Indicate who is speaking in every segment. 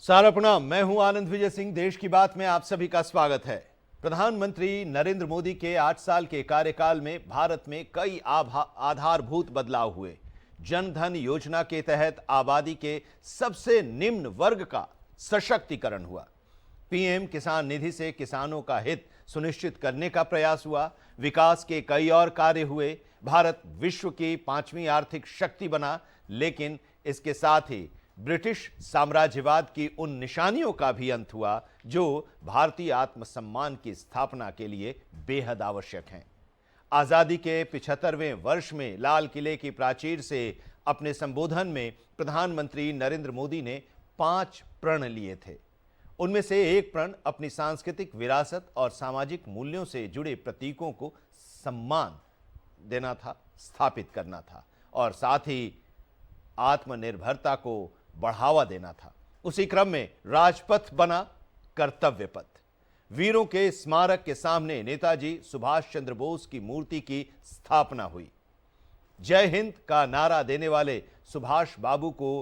Speaker 1: सारा प्रणाम। मैं हूं आनंद विजय सिंह। देश की बात में आप सभी का स्वागत है। प्रधानमंत्री नरेंद्र मोदी के 8 साल के कार्यकाल में भारत में कई आधारभूत बदलाव हुए। जन धन योजना के तहत आबादी के सबसे निम्न वर्ग का सशक्तिकरण हुआ। पीएम किसान निधि से किसानों का हित सुनिश्चित करने का प्रयास हुआ। विकास के कई और कार्य हुए। भारत विश्व की 5वीं आर्थिक शक्ति बना, लेकिन इसके साथ ही ब्रिटिश साम्राज्यवाद की उन निशानियों का भी अंत हुआ जो भारतीय आत्मसम्मान की स्थापना के लिए बेहद आवश्यक हैं। आजादी के 75वें वर्ष में लाल किले की प्राचीर से अपने संबोधन में प्रधानमंत्री नरेंद्र मोदी ने 5 प्रण लिए थे। उनमें से एक प्रण अपनी सांस्कृतिक विरासत और सामाजिक मूल्यों से जुड़े प्रतीकों को सम्मान देना था, स्थापित करना था, और साथ ही आत्मनिर्भरता को बढ़ावा देना था। उसी क्रम में राजपथ बना कर्तव्य पथ। वीरों के स्मारक के सामने नेताजी सुभाष चंद्र बोस की मूर्ति की स्थापना हुई। जय हिंद का नारा देने वाले सुभाष बाबू को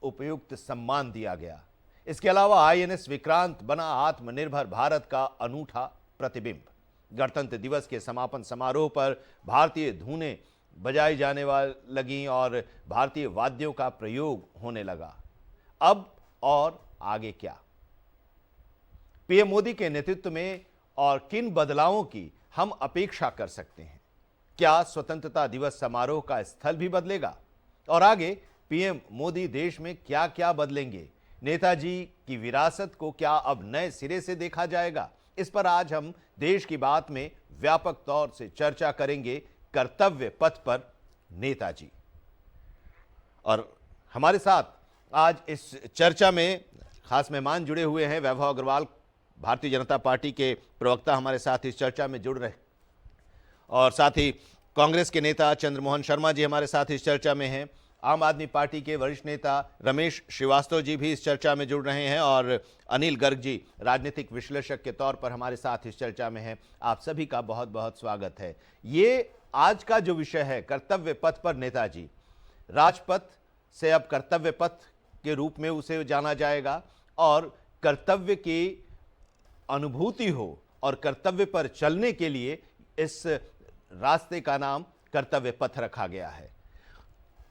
Speaker 1: उपयुक्त सम्मान दिया गया। इसके अलावा आईएनएस विक्रांत बना आत्मनिर्भर भारत का अनूठा प्रतिबिंब। गणतंत्र दिवस के समापन समारोह पर भारतीय धुनें बजाई जाने लगी और भारतीय वाद्यों का प्रयोग होने लगा। अब और आगे क्या? पीएम मोदी के नेतृत्व में और किन बदलावों की हम अपेक्षा कर सकते हैं? क्या स्वतंत्रता दिवस समारोह का स्थल भी बदलेगा? और आगे पीएम मोदी देश में क्या क्या बदलेंगे? नेताजी की विरासत को क्या अब नए सिरे से देखा जाएगा? इस पर आज हम देश की बात में व्यापक तौर से चर्चा करेंगे। कर्तव्य पथ पर नेताजी। और हमारे साथ आज इस चर्चा में खास मेहमान जुड़े हुए हैं। वैभव अग्रवाल, भारतीय जनता पार्टी के प्रवक्ता, हमारे साथ इस चर्चा में जुड़ रहे, और साथ ही कांग्रेस के नेता चंद्रमोहन शर्मा जी हमारे साथ इस चर्चा में हैं। आम आदमी पार्टी के वरिष्ठ नेता रमेश श्रीवास्तव जी भी इस चर्चा में जुड़ रहे हैं, और अनिल गर्ग जी राजनीतिक विश्लेषक के तौर पर हमारे साथ इस चर्चा में हैं। आप सभी का बहुत बहुत स्वागत है। ये आज का जो विषय है, कर्तव्य पथ पर नेताजी। राजपथ से अब कर्तव्य पथ के रूप में उसे जाना जाएगा, और कर्तव्य की अनुभूति हो और कर्तव्य पर चलने के लिए इस रास्ते का नाम कर्तव्य पथ रखा गया है।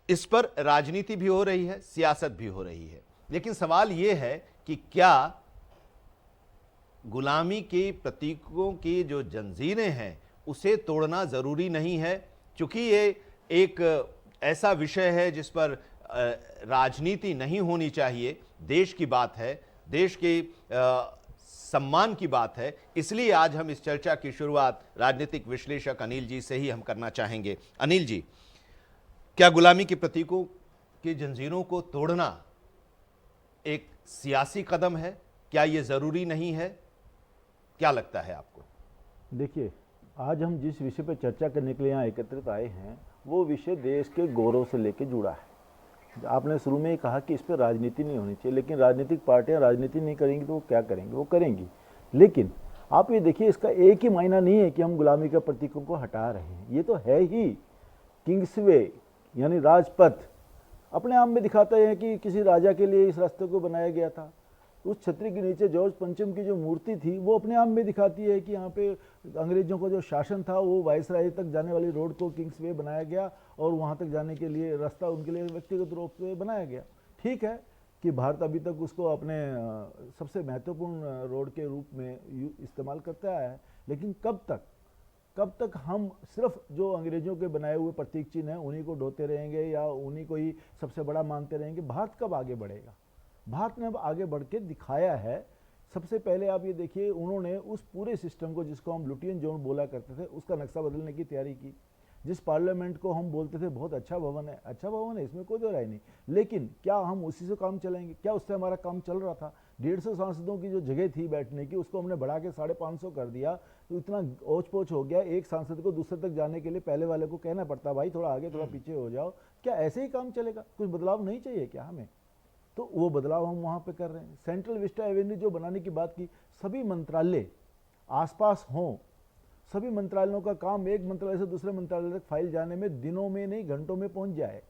Speaker 1: इस पर राजनीति भी हो रही है, सियासत भी हो रही है, लेकिन सवाल यह है कि क्या गुलामी के प्रतीकों की जो जंजीरें हैं उसे तोड़ना जरूरी नहीं है? क्योंकि ये एक ऐसा विषय है जिस पर राजनीति नहीं होनी चाहिए। देश की बात है, देश के सम्मान की बात है। इसलिए आज हम इस चर्चा की शुरुआत राजनीतिक विश्लेषक अनिल जी से ही हम करना चाहेंगे। अनिल जी, क्या गुलामी के प्रतीकों की जंजीरों को तोड़ना एक सियासी कदम है? क्या यह जरूरी नहीं है? क्या लगता है आपको?
Speaker 2: देखिए, आज हम जिस विषय पर चर्चा करने के लिए यहाँ एकत्रित आए हैं वो विषय देश के गौरव से लेकर जुड़ा है। आपने शुरू में ही कहा कि इस पर राजनीति नहीं होनी चाहिए, लेकिन राजनीतिक पार्टियां राजनीति नहीं करेंगी तो वो क्या करेंगी? वो करेंगी। लेकिन आप ये देखिए, इसका एक ही मायना नहीं है कि हम गुलामी के प्रतीकों को हटा रहे हैं। ये तो है ही किंग्सवे यानी राजपथ अपने आप में दिखाता है कि किसी राजा के लिए इस रास्ते को बनाया गया था। उस छतरी के नीचे जॉर्ज पंचम की जो मूर्ति थी वो अपने आप में दिखाती है कि यहाँ पे अंग्रेजों का जो शासन था वो वायसराय तक जाने वाली रोड को किंग्सवे बनाया गया, और वहाँ तक जाने के लिए रास्ता उनके लिए व्यक्तिगत रूप से बनाया गया। ठीक है कि भारत अभी तक उसको अपने सबसे महत्वपूर्ण रोड के रूप में इस्तेमाल करता है, लेकिन कब तक हम सिर्फ जो अंग्रेजों के बनाए हुए प्रतीक चिन्ह हैं उन्हीं को ढोते रहेंगे या उन्हीं को ही सबसे बड़ा मानते रहेंगे? भारत कब आगे बढ़ेगा? भारत ने अब आगे बढ़ के दिखाया है। सबसे पहले आप ये देखिए, उन्होंने उस पूरे सिस्टम को जिसको हम लुटियन जोन बोला करते थे उसका नक्शा बदलने की तैयारी की। जिस पार्लियामेंट को हम बोलते थे बहुत अच्छा भवन है, इसमें कोई दो राय नहीं, लेकिन क्या हम उसी से काम चलाएंगे? क्या उससे हमारा काम चल रहा था? 150 सांसदों की जो जगह थी बैठने की उसको हमने बढ़ा के 550 कर दिया, तो इतना ओच पोच हो गया। एक सांसद को दूसरे तक जाने के लिए पहले वाले को कहना पड़ता, भाई थोड़ा आगे थोड़ा पीछे हो जाओ। क्या ऐसे ही काम चलेगा? कुछ बदलाव नहीं चाहिए क्या हमें? तो वो बदलाव हम वहाँ पे कर रहे हैं। सेंट्रल विस्टा एवेन्यू जो बनाने की बात की, सभी मंत्रालय आसपास हों, सभी मंत्रालयों का काम एक मंत्रालय से दूसरे मंत्रालय तक फाइल जाने में दिनों में नहीं घंटों में पहुंच जाए।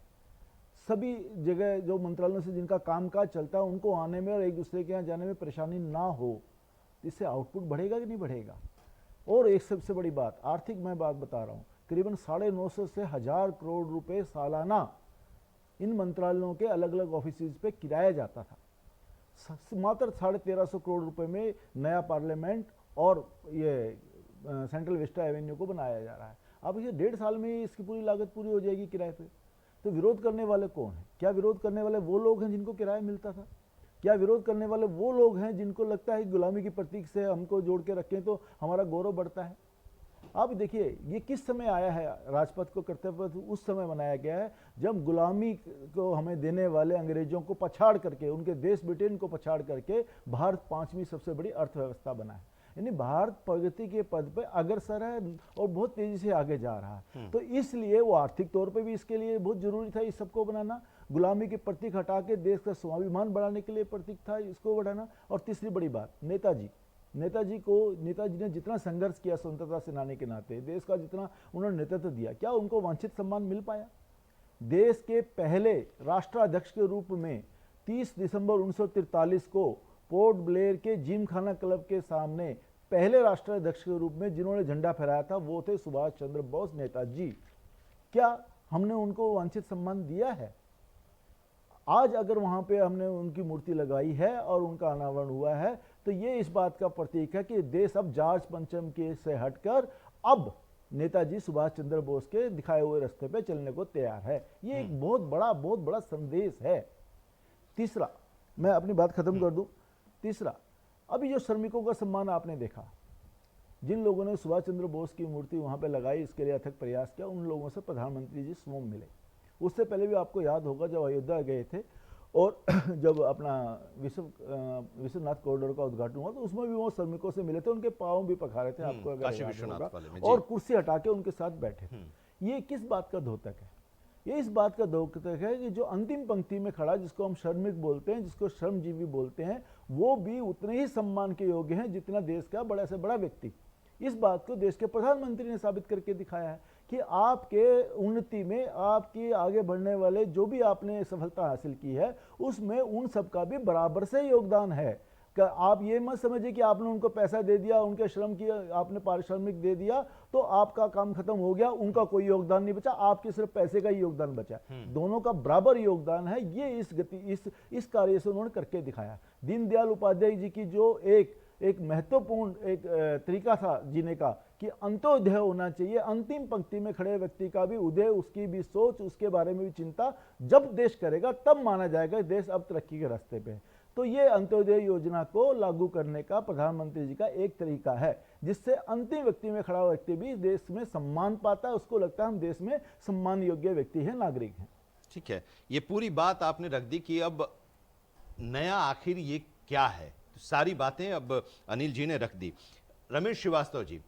Speaker 2: सभी जगह जो मंत्रालयों से जिनका कामकाज चलता है उनको आने में और एक दूसरे के यहाँ जाने में परेशानी ना हो, इससे आउटपुट बढ़ेगा कि नहीं बढ़ेगा। और एक सबसे बड़ी बात, आर्थिक मैं बात बता रहा हूँ, करीबन 950 से 1000 करोड़ रुपए सालाना इन मंत्रालयों के अलग अलग ऑफिस पे किराया जाता था। मात्र 1350 करोड़ रुपए में नया पार्लियामेंट और ये सेंट्रल विस्टा एवेन्यू को बनाया जा रहा है। अब ये 1.5 साल में ही इसकी पूरी लागत पूरी हो जाएगी किराए पे। तो विरोध करने वाले कौन है? क्या विरोध करने वाले वो लोग हैं जिनको किराया मिलता था? क्या विरोध करने वाले वो लोग हैं जिनको लगता है कि गुलामी की प्रतीक से हमको जोड़ के रखें तो हमारा गौरव बढ़ता है? आप देखिए ये किस समय आया है, राजपथ को कर्तव्य पथ उस समय बनाया गया है जब गुलामी को हमें देने वाले अंग्रेजों को पछाड़ करके, उनके देश ब्रिटेन को पछाड़ करके भारत 5वीं सबसे बड़ी अर्थव्यवस्था बना है। यानी भारत प्रगति के पद पे अग्रसर है और बहुत तेजी से आगे जा रहा है। तो इसलिए वो आर्थिक तौर पे भी इसके लिए बहुत जरूरी था इस सबको बनाना, गुलामी के प्रतीक हटा के देश का स्वाभिमान बढ़ाने के लिए प्रतीक था इसको बढ़ाना। और तीसरी बड़ी बात, नेताजी ने जितना संघर्ष किया स्वतंत्रता सेनानी के नाते, देश का जितना उन्होंने नेतृत्व दिया, क्या उनको वांछित सम्मान मिल पाया? देश के पहले राष्ट्राध्यक्ष के रूप में 30 दिसंबर 1943 को पोर्ट ब्लेयर के जिमखाना क्लब के सामने पहले राष्ट्राध्यक्ष के रूप में जिन्होंने झंडा फहराया था वो थे सुभाष चंद्र बोस, नेताजी। क्या हमने उनको वांछित सम्मान दिया है? आज अगर वहां पे हमने उनकी मूर्ति लगाई है और उनका अनावरण हुआ है तो ये इस बात का प्रतीक है कि देश अब जॉर्ज पंचम के से हटकर अब नेताजी सुभाष चंद्र बोस के दिखाए हुए रास्ते पे चलने को तैयार है। ये एक बहुत बड़ा संदेश है। तीसरा, मैं अपनी बात खत्म कर दूं। तीसरा, अभी जो श्रमिकों का सम्मान आपने देखा, जिन लोगों ने सुभाष चंद्र बोस की मूर्ति वहां पे लगाई, इसके लिए अथक प्रयास किया, उन लोगों से प्रधानमंत्री जी स्वयं मिले। उससे पहले भी आपको याद होगा जब अयोध्या गए थे और जब अपना विश्वनाथ कॉरिडोर का उद्घाटन हुआ तो उसमें भी वो श्रमिकों से मिले थे, उनके पाँव भी पखारे थे, आपको अगर याद होगा, और कुर्सी हटा के उनके साथ बैठे थे। ये किस बात का द्योतक है? ये इस बात का द्योतक है कि जो अंतिम पंक्ति में खड़ा, जिसको हम श्रमिक बोलते हैं, जिसको श्रमजीवी बोलते हैं, वो भी उतने ही सम्मान के योग्य हैं जितना देश का बड़ा से बड़ा व्यक्ति। इस बात को देश के प्रधानमंत्री ने साबित करके दिखाया है कि आपके उन्नति में, आपकी आगे बढ़ने वाले जो भी आपने सफलता हासिल की है उसमें उन सबका भी बराबर से योगदान है। आप ये मत समझिए कि आपने उनको पैसा दे दिया, उनके श्रम की आपने पारिश्रमिक दे दिया तो आपका काम खत्म हो गया, उनका कोई योगदान नहीं बचा, आपके सिर्फ पैसे का ही योगदान बचा। दोनों का बराबर योगदान है। ये इस कार्य से उन्होंने करके दिखाया। दीनदयाल उपाध्याय जी की जो एक महत्वपूर्ण एक तरीका था जीने का कि अंत्योदय होना चाहिए, अंतिम पंक्ति में खड़े व्यक्ति का भी उदय, उसकी भी सोच, उसके बारे में भी चिंता जब देश करेगा तब माना जाएगा देश अब तरक्की के रास्ते पे। तो ये अंत्योदय योजना को लागू करने का प्रधानमंत्री जी का एक तरीका है जिससे अंतिम व्यक्ति में खड़ा व्यक्ति भी देश में सम्मान पाता है, उसको लगता है हम देश में सम्मान योग्य व्यक्ति है, नागरिक हैं।
Speaker 1: ठीक है, ये पूरी बात आपने रख दी कि अब नया आखिर ये क्या है, तो सारी बातें अब अनिल जी ने रख दी। रमेश श्रीवास्तव जी,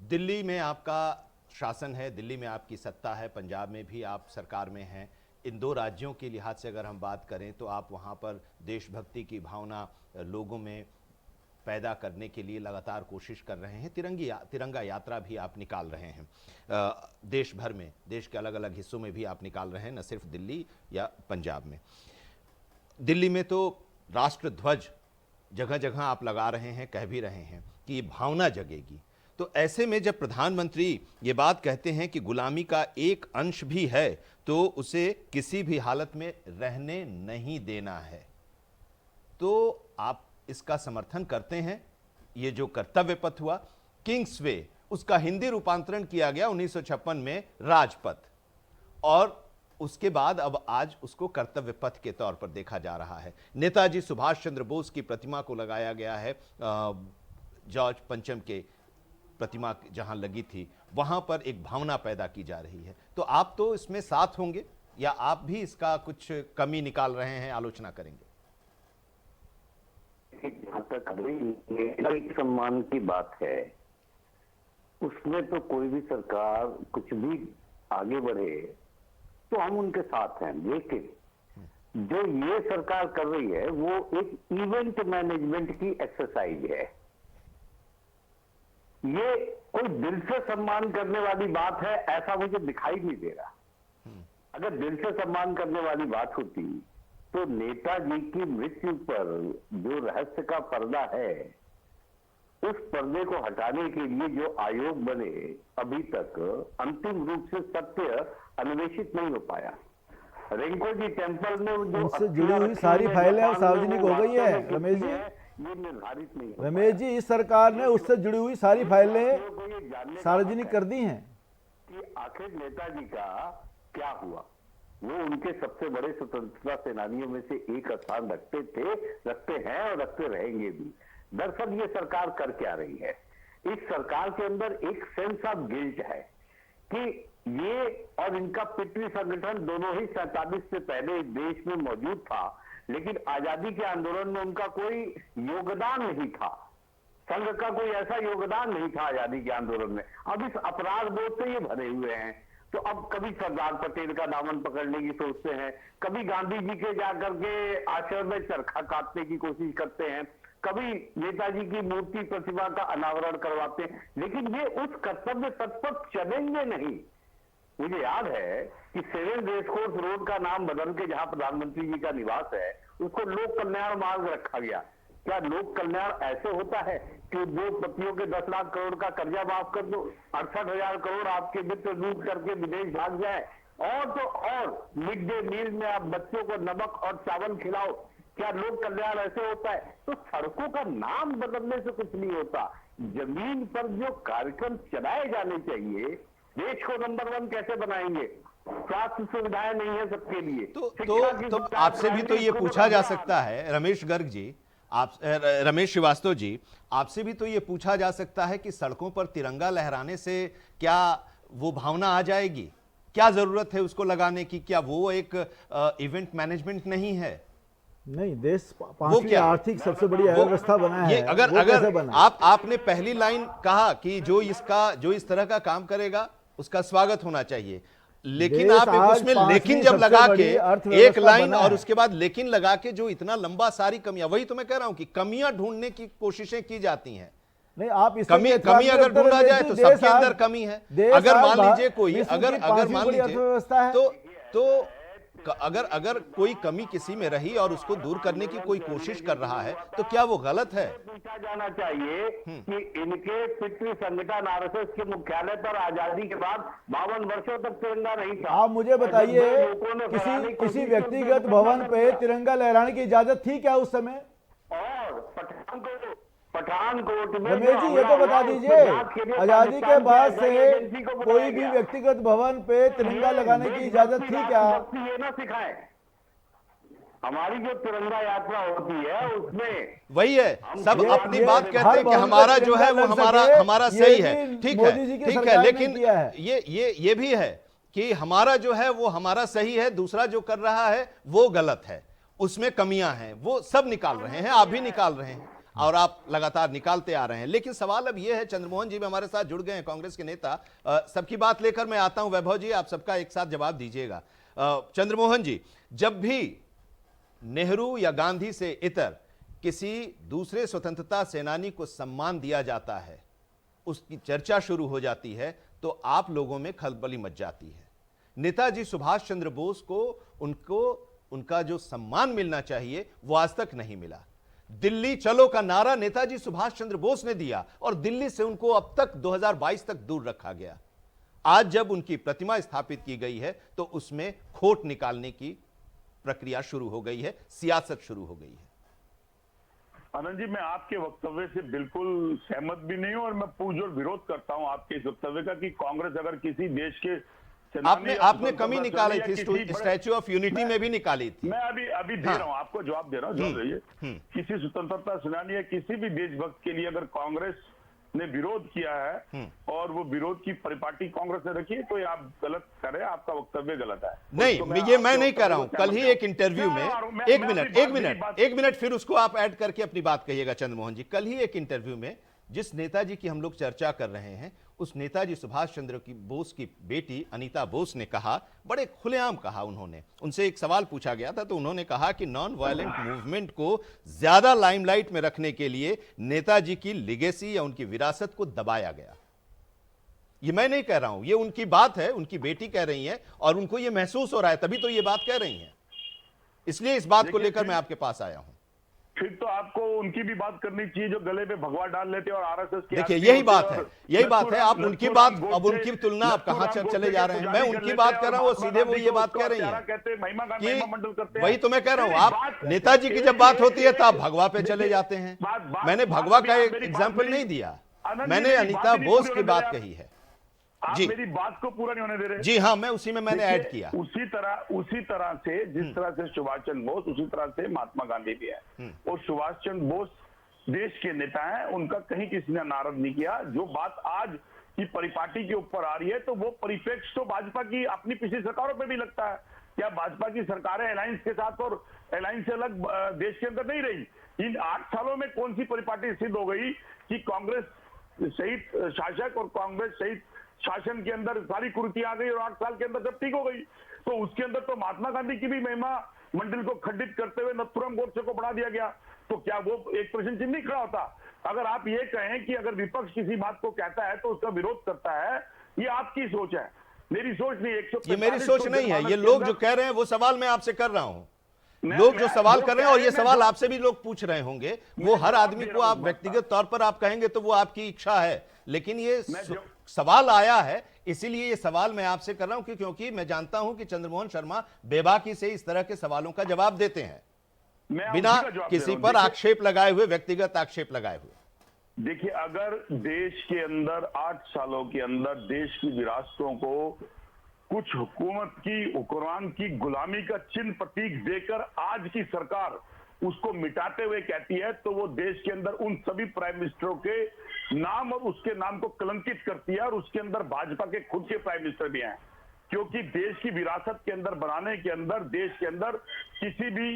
Speaker 1: दिल्ली में आपका शासन है, दिल्ली में आपकी सत्ता है, पंजाब में भी आप सरकार में हैं। इन दो राज्यों के लिहाज से अगर हम बात करें तो आप वहाँ पर देशभक्ति की भावना लोगों में पैदा करने के लिए लगातार कोशिश कर रहे हैं। तिरंगा यात्रा भी आप निकाल रहे हैं देश भर में, देश के अलग अलग हिस्सों में भी आप निकाल रहे हैं, न सिर्फ दिल्ली या पंजाब में। दिल्ली में तो राष्ट्र ध्वज जगह जगह आप लगा रहे हैं, कह भी रहे हैं कि ये भावना जगेगी। तो ऐसे में जब प्रधानमंत्री ये बात कहते हैं कि गुलामी का एक अंश भी है तो उसे किसी भी हालत में रहने नहीं देना है, तो आप इसका समर्थन करते हैं? ये जो कर्तव्य पथ हुआ किंग्स वे, उसका हिंदी रूपांतरण किया गया 1956 में राजपथ, और उसके बाद अब आज उसको कर्तव्य पथ के तौर पर देखा जा रहा है। नेताजी सुभाष चंद्र बोस की प्रतिमा को लगाया गया है, जॉर्ज पंचम के प्रतिमा जहां लगी थी वहां पर एक भावना पैदा की जा रही है। तो आप तो इसमें साथ होंगे या आप भी इसका कुछ कमी निकाल रहे हैं, आलोचना करेंगे?
Speaker 3: जहां तक नागरिक सम्मान की बात है उसमें तो कोई भी सरकार कुछ भी आगे बढ़े तो हम उनके साथ हैं, लेकिन जो ये सरकार कर रही है वो एक इवेंट मैनेजमेंट की एक्सरसाइज है। ये कोई दिल से सम्मान करने वाली बात है ऐसा मुझे दिखाई नहीं दे रहा। अगर दिल से सम्मान करने वाली बात होती तो नेताजी की मृत्यु पर जो रहस्य का पर्दा है, उस पर्दे को हटाने के लिए जो आयोग बने, अभी तक अंतिम रूप से सत्य अन्वेषित नहीं हो पाया। रिंकोजी टेम्पल में जो
Speaker 2: उनसे जुड़ी हुई सारी फाइलें अब सार्वजनिक हो गई है रमेश जी।
Speaker 3: ये निर्धारित नहीं है।
Speaker 2: रमेश जी, इस सरकार ने उससे जुड़ी हुई सारी फाइलें सार्वजनिक कर दी हैं
Speaker 3: कि आखिर नेताजी का क्या हुआ। वो उनके सबसे बड़े स्वतंत्रता सेनानियों में से एक स्थान रखते थे, रखते हैं और रखते रहेंगे भी। दरअसल ये सरकार कर क्या रही है? इस सरकार के अंदर एक सेंस ऑफ गिल्ट है कि ये और इनका पितृ संगठन दोनों ही 47 से पहले इस देश में मौजूद था, लेकिन आजादी के आंदोलन में उनका कोई योगदान नहीं था। संघ का कोई ऐसा योगदान नहीं था आजादी के आंदोलन में। अब इस अपराध बोध से ये भरे हुए हैं। तो अब कभी सरदार पटेल का दामन पकड़ने की सोचते हैं, कभी गांधी जी के जाकर के आश्रम में चरखा काटने की कोशिश करते हैं, कभी नेताजी की मूर्ति प्रतिमा का अनावरण करवाते हैं, लेकिन ये उस कर्तव्य पथ पर चलेंगे नहीं। मुझे याद है कि 7 रेसकोर्स रोड का नाम बदल के जहां प्रधानमंत्री जी का निवास है, उसको लोक कल्याण मार्ग रखा गया। क्या लोक कल्याण ऐसे होता है कि उद्योगपतियों के 10 लाख करोड़ का कर्जा माफ कर दो, 68,000 करोड़ आपके मित्र लूट करके विदेश भाग जाए, और तो और मिड डे मील में आप बच्चों को नमक और चावल खिलाओ? क्या लोक कल्याण ऐसे होता है? तो सड़कों का नाम बदलने से कुछ नहीं होता। जमीन पर जो कार्यक्रम चलाए जाने चाहिए, देश को नंबर 1 कैसे बनाएंगे? स्वास्थ्य सुविधाएं नहीं है सबके लिए।
Speaker 1: तो आपसे भी तो ये पूछा जा सकता है रमेश गर्ग जी, आप रमेश श्रीवास्तव जी, आपसे भी तो ये पूछा जा सकता है कि सड़कों पर तिरंगा लहराने से क्या वो भावना आ जाएगी? क्या जरूरत है उसको लगाने की? क्या वो एक इवेंट मैनेजमेंट नहीं है?
Speaker 2: नहीं, देश 5वीं आर्थिक सबसे बड़ी अर्थव्यवस्था बना है।
Speaker 1: अगर आपने पहली लाइन कहा कि जो इस तरह का काम करेगा उसका स्वागत होना चाहिए, लेकिन आप उसमें लेकिन जब लगा के एक लाइन और उसके बाद लेकिन लगा के जो इतना लंबा सारी कमियां, वही तो मैं कह रहा हूं कि कमियां ढूंढने की कोशिशें की जाती हैं।
Speaker 2: नहीं, आप
Speaker 1: कमी अगर ढूंढा जाए तो सबके अंदर कमी है। अगर मान लीजिए कोई अगर मान लीजिए तो अगर कोई कमी किसी में रही और उसको दूर करने की कोई कोशिश कर रहा है तो क्या वो गलत है?
Speaker 3: पूछा जाना चाहिए कि इनके पितृ संगठन आरएसएस के मुख्यालय पर आजादी के बाद 52 वर्षों तक तिरंगा नहीं था।
Speaker 2: आप मुझे बताइए, किसी व्यक्तिगत भवन पे तिरंगा लहराने की इजाजत थी क्या उस समय?
Speaker 3: और पठानकोट में
Speaker 2: रमेश जी, ये तो बता दीजिए, आजादी के बाद से कोई भी व्यक्तिगत भवन पे तिरंगा लगाने की इजाजत थी क्या?
Speaker 3: ये ना सिखाए। हमारी जो तिरंगा यात्रा होती है उसमें
Speaker 1: वही है, सब अपनी बात कहते हैं कि हमारा जो है वो हमारा सही है। ठीक है, लेकिन ये भी है कि हमारा जो है वो हमारा सही है, दूसरा जो कर रहा है वो गलत है, उसमें कमियां हैं, वो सब निकाल रहे हैं, आप भी निकाल रहे हैं और आप लगातार निकालते आ रहे हैं। लेकिन सवाल अब यह है, चंद्रमोहन जी भी हमारे साथ जुड़ गए हैं, कांग्रेस के नेता। सबकी बात लेकर मैं आता हूं। वैभव जी, आप सबका एक साथ जवाब दीजिएगा। चंद्रमोहन जी, जब भी नेहरू या गांधी से इतर किसी दूसरे स्वतंत्रता सेनानी को सम्मान दिया जाता है, उसकी चर्चा शुरू हो जाती है, तो आप लोगों में खलबली मच जाती है। नेताजी सुभाष चंद्र बोस को उनका जो सम्मान मिलना चाहिए वो आज तक नहीं मिला। दिल्ली चलो का नारा नेताजी सुभाष चंद्र बोस ने दिया और दिल्ली से उनको अब तक 2022 तक दूर रखा गया। आज जब उनकी प्रतिमा स्थापित की गई है तो उसमें खोट निकालने की प्रक्रिया शुरू हो गई है, सियासत शुरू हो गई है।
Speaker 4: आनंद जी, मैं आपके वक्तव्य से बिल्कुल सहमत भी नहीं हूं और मैं पुरजोर विरोध करता हूं आपके इस वक्तव्य का कि कांग्रेस अगर किसी देश के
Speaker 1: आपने कमी निकाली थी, स्टैच्यू ऑफ यूनिटी में भी निकाली थी।
Speaker 4: मैं अभी दे रहा हूं, आपको जवाब दे रहा हूं, जवाब दीजिए। किसी स्वतंत्रता सेनानी या किसी भी देशभक्त के लिए अगर कांग्रेस ने विरोध किया है और वो विरोध की परिपाटी कांग्रेस ने रखी है, तो आप गलत करें, आपका वक्तव्य गलत है।
Speaker 1: नहीं, ये मैं नहीं कह रहा हूं। कल ही एक इंटरव्यू में एक मिनट फिर उसको आप ऐड करके अपनी बात कहिएगा चंद्रमोहन जी। कल ही एक इंटरव्यू में जिस नेताजी की हम लोग चर्चा कर रहे हैं, उस नेताजी सुभाष चंद्र बोस की बेटी अनीता बोस ने कहा, बड़े खुलेआम कहा उन्होंने, उनसे एक सवाल पूछा गया था तो उन्होंने कहा कि नॉन वायलेंट मूवमेंट को ज्यादा लाइमलाइट में रखने के लिए नेताजी की लिगेसी या उनकी विरासत को दबाया गया। ये मैं नहीं कह रहा हूं, ये उनकी बात है, उनकी बेटी कह रही है और उनको ये महसूस हो रहा है, तभी तो ये बात कह रही हैं। इसलिए इस बात को लेकर मैं आपके पास आया हूं।
Speaker 4: फिर तो आपको उनकी भी बात करनी चाहिए जो गले पे भगवा डाल लेते हैं और आरएसएस के
Speaker 1: देखिए यही बात है, यही बात है। आप उनकी बात, अब उनकी तुलना आप कहां चले जा रहे हैं। मैं उनकी बात कर रहा हूं, वो सीधे वो ये बात कह रही है कि वही तो मैं कह रहा हूं, आप नेताजी की जब बात होती है तो आप भगवा पे चले जाते हैं। मैंने भगवा का एक एग्जाम्पल नहीं दिया, मैंने अनीता बोस की बात कही है।
Speaker 4: आप
Speaker 1: जी
Speaker 4: मेरी बात को पूरा नहीं होने दे रहे।
Speaker 1: जी हाँ, मैं उसी में मैंने ऐड किया।
Speaker 4: उसी तरह से जिस तरह से सुभाष चंद्र बोस, उसी तरह से महात्मा गांधी भी है। और सुभाष चंद्र बोस देश के नेता हैं, उनका कहीं किसी ने नाराज नहीं किया। जो बात आज की परिपाटी के ऊपर आ रही है, तो वो परिप्रेक्ष्य तो भाजपा की अपनी पिछली सरकारों पे भी लगता है। क्या भाजपा की सरकारें अलायंस के साथ और अलायंस से अलग देश के अंदर नहीं रही? इन 8 सालों में कौन सी परिपाटी सिद्ध हो गई कि कांग्रेस सहित शासक और कांग्रेस सहित शासन के अंदर सारी कुरीतियां आ गई और 8 साल के अंदर जब ठीक हो गई? तो उसके अंदर तो महात्मा गांधी की भी महिमा मंडल को खंडित करते हुए नथुराम गोडसे को बढ़ा दिया गया। तो क्या वो एक प्रश्न चिन्ह नहीं खड़ा होता? अगर आप ये कहें कि अगर विपक्ष किसी बात को कहता है तो उसका विरोध करता है, ये आपकी सोच है, मेरी सोच नहीं।
Speaker 1: ये मेरी सोच नहीं है, ये लोग जो कह रहे हैं वो सवाल मैं आपसे कर रहा हूं। लोग जो सवाल कर रहे हैं, और ये सवाल आपसे भी लोग पूछ रहे होंगे, वो हर आदमी को आप व्यक्तिगत तौर पर आप कहेंगे तो वो आपकी इच्छा है, लेकिन ये सवाल आया है, इसीलिए ये सवाल मैं आपसे कर रहा हूं क्योंकि मैं जानता हूं कि चंद्रमोहन शर्मा बेबाकी से इस तरह के सवालों का जवाब देते हैं, बिना किसी पर आक्षेप लगाए हुए, व्यक्तिगत आक्षेप लगाए हुए।
Speaker 4: देखिए, अगर देश के अंदर 8 सालों के अंदर देश की विरासतों को कुछ हुक्मरान की गुलामी का चिन्ह प्रतीक देकर आज की सरकार उसको मिटाते हुए कहती है, तो वो देश के अंदर उन सभी प्राइम मिनिस्टरों के नाम और उसके नाम को कलंकित करती है। और उसके अंदर भाजपा के खुद के प्राइम मिनिस्टर भी हैं, क्योंकि देश की विरासत के अंदर बनाने के अंदर देश के अंदर किसी भी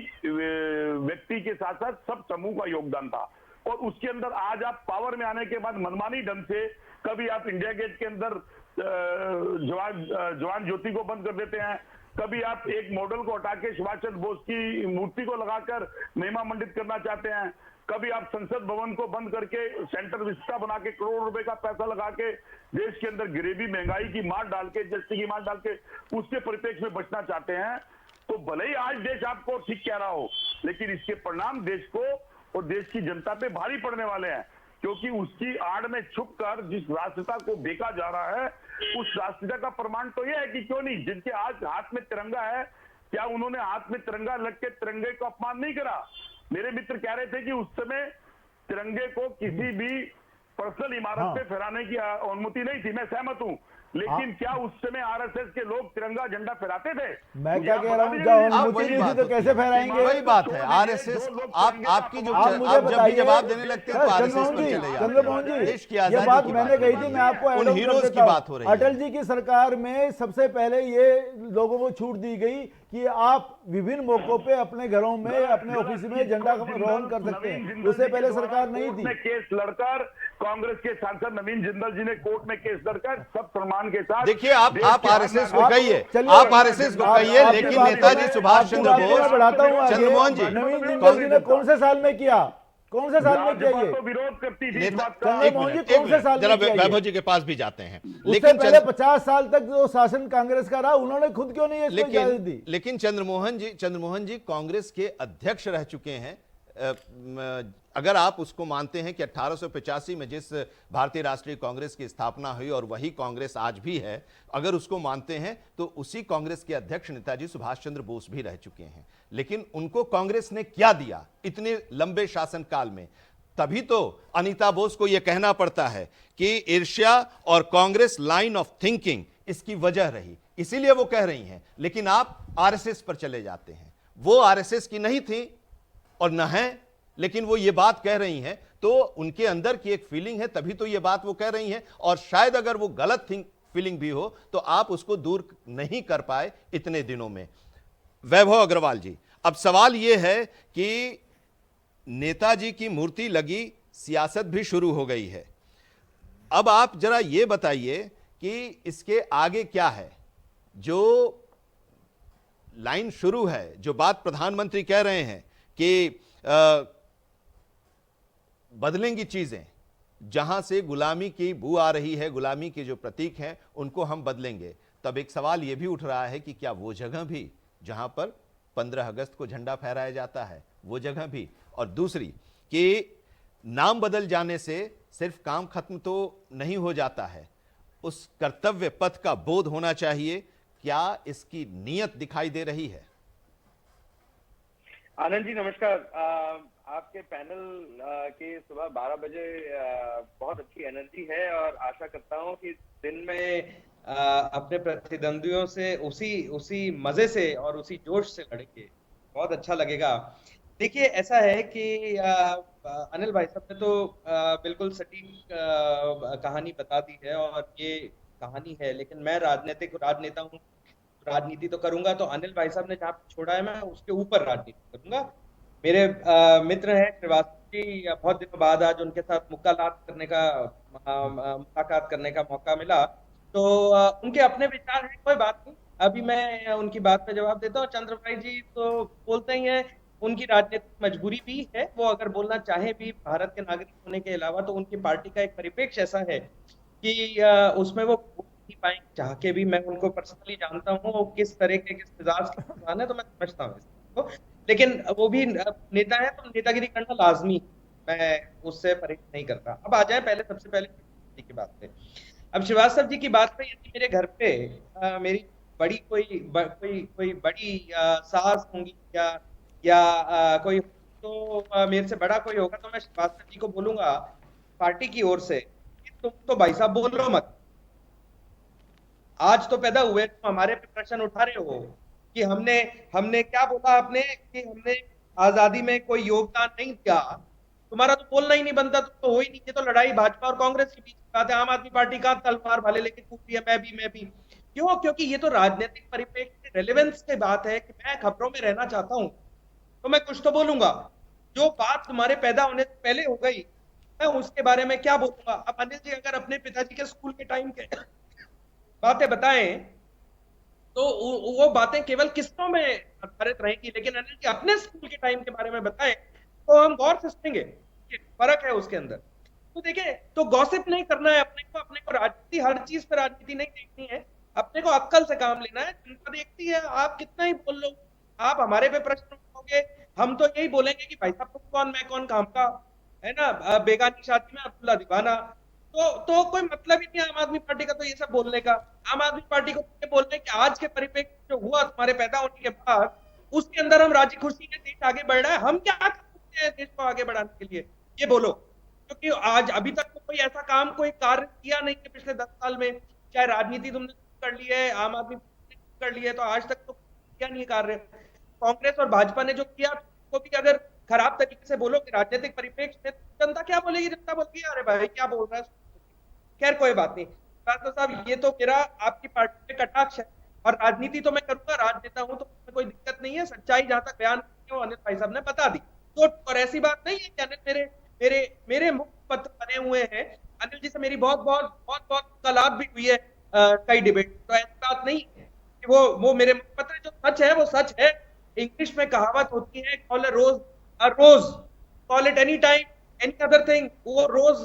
Speaker 4: व्यक्ति के साथ साथ सब समूह का योगदान था। और उसके अंदर आज आप पावर में आने के बाद मनमानी ढंग से कभी आप इंडिया गेट के अंदर जवान ज्योति को बंद कर देते हैं, कभी आप एक मॉडल को हटा के सुभाष चंद्र बोस की मूर्ति को लगाकर महिमा मंडित करना चाहते हैं, कभी आप संसद भवन को बंद करके सेंटर विस्टा बना के करोड़ों रुपए का पैसा लगा के देश के अंदर गरीबी महंगाई की मार डाल के, जस्ती की मार डाल के उसके परिप्रेक्ष्य में बचना चाहते हैं। तो भले ही आज देश आपको ठीक कह रहा हो, लेकिन इसके परिणाम देश को और देश की जनता पे भारी पड़ने वाले हैं, क्योंकि उसकी आड़ में छुपकर जिस राष्ट्रता को बेचा जा रहा है, उस राष्ट्रता का प्रमाण तो यह है कि क्यों नहीं, जिनके आज हाथ में तिरंगा है, क्या उन्होंने हाथ में तिरंगा लग के तिरंगे को अपमान नहीं करा? मेरे मित्र कह रहे थे कि उस समय तिरंगे को किसी भी पर्सनल इमारत पे फहराने की अनुमति नहीं थी, मैं सहमत हूं, लेकिन क्या उस समय आरएसएस के लोग तिरंगा झंडा फहराते थे?
Speaker 2: मैं क्या कह रहा हूँ, जब अनुमति नहीं थी तो कैसे फहराएंगे?
Speaker 1: वही बात है, आरएसएस आपकी जो आप जब भी जवाब देने लगते हैं तो आरएसएस पर चले जाते हैं।
Speaker 2: चंद्रमोहन जी,
Speaker 1: देश की
Speaker 2: ये
Speaker 1: आजादी
Speaker 2: बात
Speaker 1: की
Speaker 2: मैंने कही थी, मैं आपको
Speaker 1: उन हीरोज की बात हो रही है।
Speaker 2: अटल जी की सरकार में सबसे पहले ये लोगों को छूट दी गई कि आप विभिन्न मौकों पे अपने घरों में, अपने ऑफिस में झंडा रोहण कर सकते हैं, उससे पहले सरकार नहीं थी।
Speaker 4: केस लड़कर कांग्रेस के सांसद नवीन जिंदल जी ने कोर्ट में केस लड़कर सब सम्मान के साथ,
Speaker 1: देखिए आप आरएसएस को कहिए, आप आरएसएस को कहिए, लेकिन नेताजी सुभाष चंद्र बोस, चंद्रमोहन जी,
Speaker 2: नवीन जिंदल जी ने कौन से साल में किया? कौन से साल में किया ये?
Speaker 4: तो विरोध करती थी।
Speaker 1: जरा वैभव जी के पास भी जाते हैं,
Speaker 2: लेकिन पहले 50 साल तक जो शासन कांग्रेस का रहा, उन्होंने खुद क्यों नहीं इसको इजाजत दी?
Speaker 1: लेकिन चंद्रमोहन जी कांग्रेस के अध्यक्ष रह चुके हैं। अगर आप उसको मानते हैं कि 1885 में जिस भारतीय राष्ट्रीय कांग्रेस की स्थापना हुई और वही कांग्रेस आज भी है, अगर उसको मानते हैं तो उसी कांग्रेस के अध्यक्ष नेताजी सुभाष चंद्र बोस भी रह चुके हैं। लेकिन उनको कांग्रेस ने क्या दिया इतने लंबे शासनकाल में? तभी तो अनीता बोस को यह कहना पड़ता है कि ईर्ष्या और कांग्रेस लाइन ऑफ थिंकिंग इसकी वजह रही, इसीलिए वो कह रही हैं। लेकिन आप आरएसएस पर चले जाते हैं, वो आरएसएस की नहीं थी और न है, लेकिन वो ये बात कह रही हैं, तो उनके अंदर की एक फीलिंग है, तभी तो ये बात वो कह रही हैं। और शायद अगर वो गलत फीलिंग भी हो तो आप उसको दूर नहीं कर पाए इतने दिनों में। वैभव अग्रवाल जी, अब सवाल ये है कि नेताजी की मूर्ति लगी, सियासत भी शुरू हो गई है। अब आप जरा ये बताइए कि इसके आगे क्या है? जो लाइन शुरू है, जो बात प्रधानमंत्री कह रहे हैं कि बदलेंगी चीजें, जहां से गुलामी की बू आ रही है, गुलामी के जो प्रतीक हैं उनको हम बदलेंगे। तब एक सवाल यह भी उठ रहा है कि क्या वो जगह भी जहां पर 15 अगस्त को झंडा फहराया जाता है, वो जगह भी, और दूसरी कि नाम बदल जाने से सिर्फ काम खत्म तो नहीं हो जाता है, उस कर्तव्य पथ का बोध होना चाहिए। क्या इसकी नीयत दिखाई दे रही है?
Speaker 5: आनंद जी नमस्कार। आपके पैनल के सुबह 12 बजे बहुत अच्छी एनर्जी है और आशा करता हूं कि दिन में अपने प्रतिद्वंदियों से उसी मजे से और उसी जोश से लड़ेंगे, बहुत अच्छा लगेगा। देखिए ऐसा है कि अनिल भाई साहब ने तो बिल्कुल सटीक कहानी बता दी है और ये कहानी है, लेकिन मैं राजनेता हूँ, राजनीति तो करूंगा, तो अनिल भाई साहब ने जहाँ पे छोड़ा है मैं उसके ऊपर राजनीति करूंगा। मेरे मित्र हैं श्रीवास्तव जी, बहुत दिनों बाद आज उनके साथ मुलाकात करने का मौका मिला, तो उनके अपने विचार हैं, कोई बात नहीं, अभी मैं उनकी बात पे जवाब देता हूँ। चंद्र भाई जी तो बोलते ही हैं, उनकी राजनीतिक मजबूरी भी है, वो अगर बोलना चाहे भी भारत के नागरिक होने के अलावा, तो उनकी पार्टी का एक परिप्रेक्ष्य ऐसा है कि उसमें वो नहीं पाएंगे चाह के भी। मैं उनको पर्सनली जानता हूँ, वो किस तरह के किस मिजाज के इंसान है, तो मैं समझता हूँ इसको, लेकिन वो भी नेता है तो नेतागिरी करना लाजमी, मैं उससे परहेज नहीं करता। अब आ जाए सबसे पहले की बात पे। अब श्रीवास्तव जी की बात पे, यदि मेरे घर पे मेरी बड़ी कोई बड़ी सास होंगी या कोई, तो मेरे से बड़ा कोई होगा, तो मैं श्रीवास्तव जी को बोलूंगा पार्टी की ओर से कि तुम तो भाई साहब बोल रहे हो मत, आज तो पैदा हुए तुम हमारे पे प्रश्न उठा रहे हो कि हमने क्या बोला, आपने कि हमने आजादी में कोई योगदान नहीं दिया, तुम्हारा तो बोलना ही नहीं बनता, तो हो ही नहीं। ये तो लड़ाई भाजपा और कांग्रेस के बीच की बात है, आम आदमी पार्टी का तलवार भाले लेके कूद रही है, मैं भी क्यों? क्योंकि ये तो राजनीतिक परिप्रेक्ष्य रेलेवेंस की बात है कि मैं खबरों में रहना चाहता हूं, तो मैं कुछ तो बोलूंगा। जो बात तुम्हारे पैदा होने से पहले हो गई, मैं उसके बारे में क्या बोलूंगा? अब अनिल जी अगर अपने पिताजी के स्कूल के टाइम के बातें बताएं, तो वो बातें केवल किस्सों में आधारित रहेंगी, लेकिन अनिल जी अपने स्कूल के टाइम के बारे में बताएं तो हम गौर से सुनेंगे कि फर्क है उसके अंदर। तो देखिए, तो गॉसिप नहीं करना है अपने को राजनीति, हर चीज पर राजनीति नहीं देखनी है, अपने को अक्ल से काम लेना है। जनता देखती है, आप कितना ही बोल लो, आप हमारे पे प्रश्न उठाओगे, हम तो यही बोलेंगे कि भाई साहब तुम कौन मैं कौन काम का, है ना, बेगानी शादी में अब्दुल्ला दीवाना। तो कोई मतलब ही नहीं आम आदमी पार्टी का तो ये सब बोलने का। आम आदमी पार्टी को ये बोलने कि आज के परिप्रेक्ष्य जो हुआ तुम्हारे पैदा होने के बाद, उसके अंदर हम राजी खुशी में देश आगे बढ़ रहा है, हम क्या कर सकते हैं देश को आगे बढ़ाने के लिए, ये बोलो। क्योंकि आज अभी तक तो कोई ऐसा काम, कोई कार्य किया नहीं है पिछले 10 साल में, चाहे राजनीति तुमने कर ली है, आम आदमी कर ली है, तो आज तक तो किया नहीं कार्य। कांग्रेस और भाजपा ने जो किया, तो भी अगर खराब तरीके से बोलो कि राजनीतिक परिप्रेक्ष्य में, जनता क्या बोलेगी? जनता बोलेगी अरे भाई क्या बोल रहा है। खैर कोई बात नहीं, डॉक्टर साहब ये तो मेरा आपकी पार्टी पे कटाक्ष है, और राजनीति तो मैं करूंगा, राजनेता हूं, तो कोई दिक्कत नहीं है, सच्चाई जहां तक बयान हो अनिल भाई साहब ने बता दी। तो और ऐसी बात नहीं है कि अनिल मेरे मुख्य पत्र बने हुए हैं, अनिल जी से मेरी बहुत कलाप भी हुई है, कई डिबेट, तो ऐसी बात नहीं है कि वो मेरे मुख्य पत्र, जो सच है वो सच है। इंग्लिश में कहावत होती है, call a rose, call it any time any other thing, वो रोज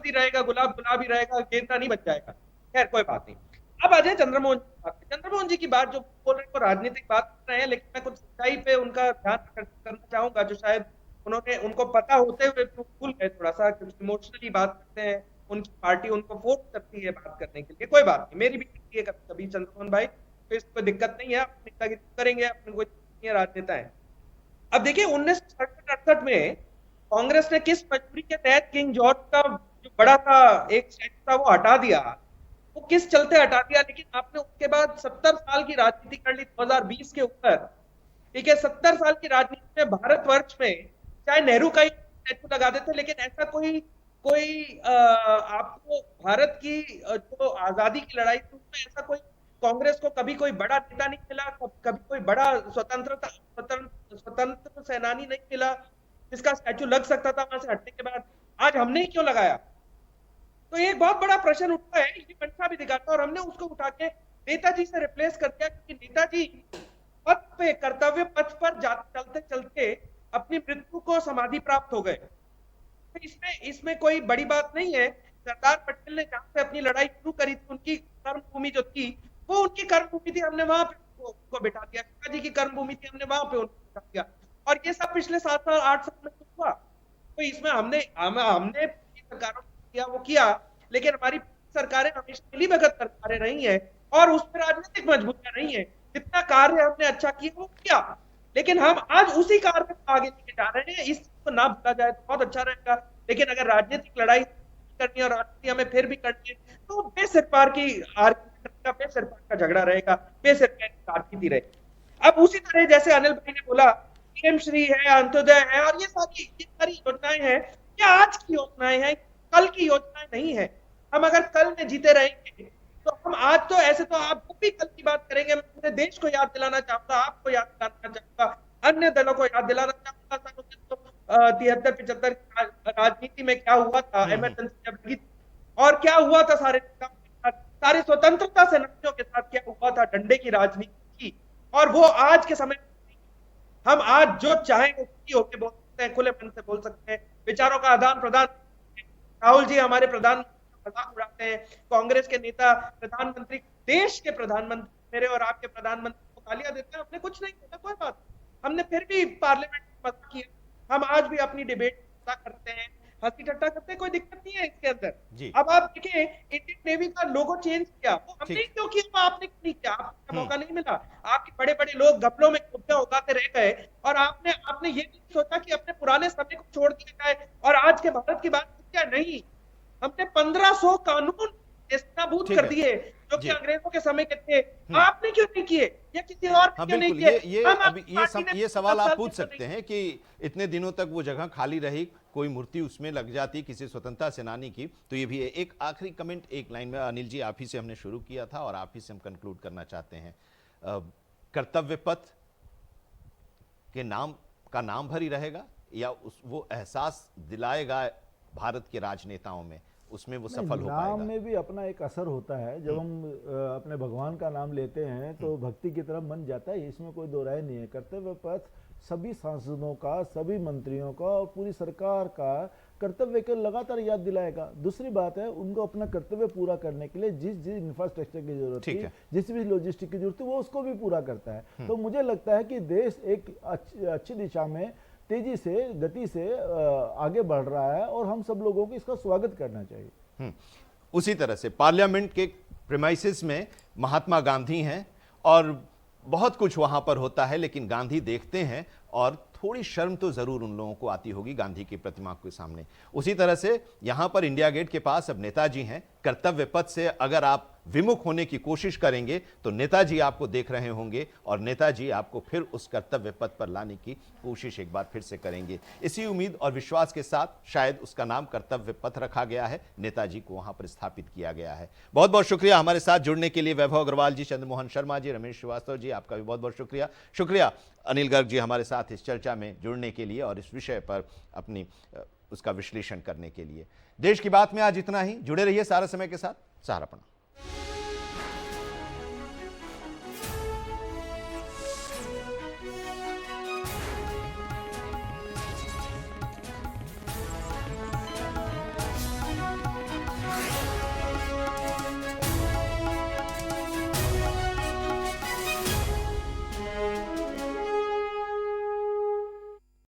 Speaker 5: ही रहेगा, गुलाब ही रहेगा, गेंदा नहीं बच जाएगा। खैर कोई बात नहीं। अब आ जाए चंद्रमोहन जी की बात, जो बोल रहे हैं वो राजनीतिक बात कर रहे हैं, लेकिन मैं कुछ सच्चाई पे उनका ध्यान करना चाहूंगा, जो शायद उनको पता होते हुए भूल गए थोड़ा सा, क्योंकि इमोशनली बात करते हैं, उनकी पार्टी उनको फोर्स करती है बात करने के लिए। कोई बात नहीं, मेरी भी करती है कभी कभी चंद्रमोहन भाई, तो इसमें कोई दिक्कत नहीं है, अपनी नेतागिरी करेंगे, अपने कोई राजनेता है। अब देखिए 1967-68 में कांग्रेस ने किस मजबूरी के तहत किंग जॉर्ज का जो बड़ा था एक स्टैचू था वो हटा दिया, वो किस चलते हटा दिया, लेकिन आपने उसके बाद 70 साल की राजनीति कर ली 2020 के ऊपर। ठीक है, 70 साल की राजनीति में भारतवर्ष में चाहे नेहरू का ही स्टैचू लगा देते, लेकिन ऐसा कोई आपको भारत की जो आजादी की लड़ाई थी उसमें ऐसा कोई कांग्रेस को कभी कोई बड़ा नेता नहीं मिला, कभी कोई बड़ा स्वतंत्र सेनानी नहीं मिला जिसका स्टैचू लग सकता था वहां से हटने के बाद। आज हमने ही क्यों लगाया? तो एक बहुत बड़ा प्रश्न उठता है, ये मंशा भी दिखाता है, और हमने उसको उठा के नेताजी से रिप्लेस कर दिया, क्योंकि नेताजी पथ पे, कर्तव्य पथ पर चलते चलते अपनी मृत्यु को समाधि प्राप्त हो गए। तो इसमें इसमें कोई बड़ी बात नहीं है। सरदार पटेल ने जहाँ से अपनी लड़ाई शुरू करी थी, उनकी कर्म भूमि जो थी वो उनकी कर्म भूमि थी, हमने वहां पे उनको बिठा दिया। शिवाजी की कर्म भूमि थी, हमने वहां पे उनको बिठा दिया। और ये सब पिछले 7 साल 8 साल में तो हुआ। तो इसमें हमने सरकारों ने किया वो किया, लेकिन हमारी सरकारें हमेशा मिली भगत सरकारें रही हैं और उसमें राजनीतिक मजबूरियां नहीं है। जितना कार्य हमने अच्छा किया वो किया, लेकिन हम आज उसी कार्य को आगे लेके जा रहे हैं। इस चीज को ना भूला जाए तो बहुत अच्छा रहेगा। लेकिन अगर राजनीतिक लड़ाई करनी है और राजनीति हमें फिर भी करनी है तो बेसिरपार की आर्गुमेंट का, बेसिरपार का झगड़ा रहेगा, बेसिरपार की राजनीति रहेगी। अब उसी तरह जैसे अनिल भाई ने बोला पीएम श्री है, अंत्योदय है और ये सारी योजनाएं हैं, ये आज की योजनाएं हैं, कल की योजनाएं नहीं है। हम अगर कल में जीते रहेंगे तो हम आज तो ऐसे तो आप भी कल की बात करेंगे। मैं पूरे देश को याद दिलाना चाहूंगा, आपको याद दिलाना चाहूंगा, अन्य दलों को याद दिलाना चाहूंगा सन 1973-75 राजनीति में क्या हुआ था, इमरजेंसी जब लगी थी और क्या हुआ था सारे नेताओं के साथ, सारी स्वतंत्रता सेनानियों के साथ क्या हुआ था, डंडे की राजनीति की। और वो आज के समय हम आज जो चाहें वो खुली होकर बोल सकते हैं, खुले मन से बोल सकते हैं, विचारों का आदान प्रदान। राहुल जी हमारे प्रधानमंत्री का मजाक उड़ाते हैं, कांग्रेस के नेता प्रधानमंत्री, देश के प्रधानमंत्री मेरे और आपके प्रधानमंत्री को गालियां देते हैं। हमने कुछ नहीं किया, कोई बात, हमने फिर भी पार्लियामेंट में मजाक किया। हम आज भी अपनी डिबेट करते हैं, हंसी ठट्टा करते हैं, कोई दिक्कत नहीं है इसके अंदर। अब आप देखिए इंडियन नेवी का लोगो चेंज किया, वो हमने क्यों किया, वो आपने क्यों नहीं किया? आपको मौका नहीं मिला। आपके बड़े बड़े लोग गमलों में खुबियां उगाते रह गए और आपने ये नहीं सोचा कि अपने पुराने समय को छोड़ दिया जाए और आज के भारत की बात क्या नहीं। हमने 1500 कानून नेस्तनाबूद कर दिए जो कि अंग्रेजों के समय के थे। आपने क्यों नहीं किए या किसी और ने क्यों नहीं किए?
Speaker 1: ये सवाल आप पूछ सकते हैं कि इतने दिनों तक वो जगह खाली रही, कोई मूर्ति उसमें लग जाती किसी स्वतंत्रता सेनानी की, तो ये भी है। एक आखिरी कमेंट एक लाइन में अनिल जी, आप ही से हमने शुरू किया था और आप ही से हम कंक्लूड करना चाहते हैं। कर्तव्य पथ के नाम का नाम भर ही रहेगा या वो एहसास दिलाएगा भारत के राजनेताओं में, उसमें वो सफल हो पाएगा?
Speaker 2: नाम में भी अपना एक असर होता है। जब हम अपने भगवान का नाम लेते हैं तो भक्ति की तरफ मन जाता है, इसमें कोई दो राय नहीं है। कर्तव्य पथ सभी सांसदों का, सभी मंत्रियों का और पूरी सरकार का कर्तव्य को लगातार याद दिलाएगा। दूसरी बात है, उनको अपना कर्तव्य पूरा करने के लिए जिस इंफ्रास्ट्रक्चर की जरूरत है, जिस भी लॉजिस्टिक की जरूरत है, वो उसको भी पूरा करता है। तो मुझे लगता है कि देश एक अच्छी दिशा में तेजी से, गति से आगे बढ़ रहा है और हम सब लोगों को इसका स्वागत करना चाहिए।
Speaker 1: उसी तरह से पार्लियामेंट के प्रीमाइसेस में महात्मा गांधी हैं और बहुत कुछ वहां पर होता है, लेकिन गांधी देखते हैं और थोड़ी शर्म तो जरूर उन लोगों को आती होगी गांधी की प्रतिमा के सामने। उसी तरह से यहां पर इंडिया गेट के पास अब नेताजी हैं। कर्तव्य पथ से अगर आप विमुख होने की कोशिश करेंगे तो नेताजी आपको देख रहे होंगे और नेताजी आपको फिर उस कर्तव्य पथ पर लाने की कोशिश एक बार फिर से करेंगे। इसी उम्मीद और विश्वास के साथ शायद उसका नाम कर्तव्य पथ रखा गया है, नेताजी को वहां पर स्थापित किया गया है। बहुत बहुत शुक्रिया हमारे साथ जुड़ने के लिए वैभव अग्रवाल जी, चंद्रमोहन शर्मा जी, रमेश श्रीवास्तव जी, आपका भी बहुत बहुत शुक्रिया। शुक्रिया अनिल गर्ग जी हमारे साथ इस चर्चा में जुड़ने के लिए और इस विषय पर अपनी उसका विश्लेषण करने के लिए। देश की बात में आज इतना ही। जुड़े रहिए सारा समय के साथ। सहारा प्रणाम।